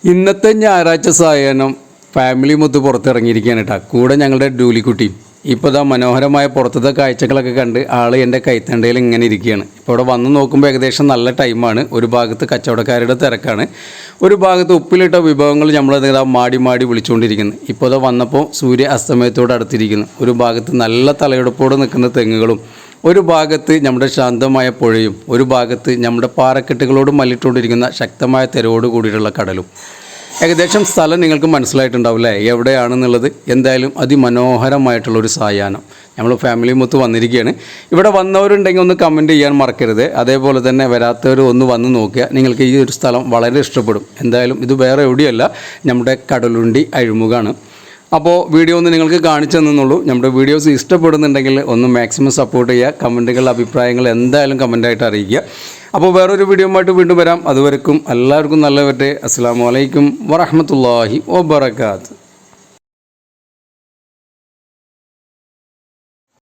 ഇന്നത്തെ ഞായറാഴ്ച സായാഹ്നം ഫാമിലി മൊത്ത് പുറത്തിറങ്ങിയിരിക്കുകയാണ് കേട്ടോ. കൂടെ ഞങ്ങളുടെ ഡൂലിക്കുട്ടിയും. ഇപ്പോൾ ഇതാ മനോഹരമായ പുറത്തത്തെ കാഴ്ചകളൊക്കെ കണ്ട് ആൾ എൻ്റെ കൈത്തണ്ടയിൽ ഇങ്ങനെ ഇരിക്കുകയാണ്. ഇപ്പോൾ ഇവിടെ വന്ന് നോക്കുമ്പോൾ ഏകദേശം നല്ല ടൈമാണ്. ഒരു ഭാഗത്ത് കച്ചവടക്കാരുടെ തിരക്കാണ്, ഒരു ഭാഗത്ത് ഉപ്പിലിട്ട വിഭവങ്ങൾ നമ്മളത് മാടി മാടി വിളിച്ചുകൊണ്ടിരിക്കുന്നു. ഇപ്പോൾ ഇതാ വന്നപ്പോൾ സൂര്യ അസ്തമയത്തോട് അടുത്തിരിക്കുന്നു. ഒരു ഭാഗത്ത് നല്ല തലയെടുപ്പോടെ നിൽക്കുന്ന തെങ്ങുകളും, ഒരു ഭാഗത്ത് നമ്മുടെ ശാന്തമായ പുഴയും, ഒരു ഭാഗത്ത് നമ്മുടെ പാറക്കെട്ടുകളോട് മല്ലിട്ടുകൊണ്ടിരിക്കുന്ന ശക്തമായ തിരയോട് കൂടിയിട്ടുള്ള കടലും. ഏകദേശം സ്ഥലം നിങ്ങൾക്ക് മനസ്സിലായിട്ടുണ്ടാവും അല്ലേ, എവിടെയാണെന്നുള്ളത്. എന്തായാലും അതിമനോഹരമായിട്ടുള്ളൊരു സായാഹ്നം നമ്മൾ ഫാമിലി മൊത്ത് വന്നിരിക്കുകയാണ്. ഇവിടെ വന്നവരുണ്ടെങ്കിൽ ഒന്ന് കമൻറ്റ് ചെയ്യാൻ മറക്കരുത്. അതേപോലെ തന്നെ വരാത്തവർ ഒന്ന് വന്ന് നോക്കുക, നിങ്ങൾക്ക് ഈ ഒരു സ്ഥലം വളരെ ഇഷ്ടപ്പെടും. എന്തായാലും ഇത് വേറെ എവിടെയല്ല, നമ്മുടെ കടലുണ്ടി അഴിമുഖമാണ്. അപ്പോൾ വീഡിയോ ഒന്ന് നിങ്ങൾക്ക് കാണിച്ചു തന്നുള്ളൂ. നമ്മുടെ വീഡിയോസ് ഇഷ്ടപ്പെടുന്നുണ്ടെങ്കിൽ ഒന്ന് മാക്സിമം സപ്പോർട്ട് ചെയ്യുക. കമൻറ്റുകൾ, അഭിപ്രായങ്ങൾ എന്തായാലും കമൻറ്റായിട്ട് അറിയിക്കുക. അപ്പോൾ വേറൊരു വീഡിയോ ആയിട്ട് വീണ്ടും വരാം. അതുവരെക്കും എല്ലാവർക്കും നല്ല പറ്റേ. അസ്സലാമു അലൈക്കും വറഹ്മത്തുള്ളാഹി വബറകാതുഹു.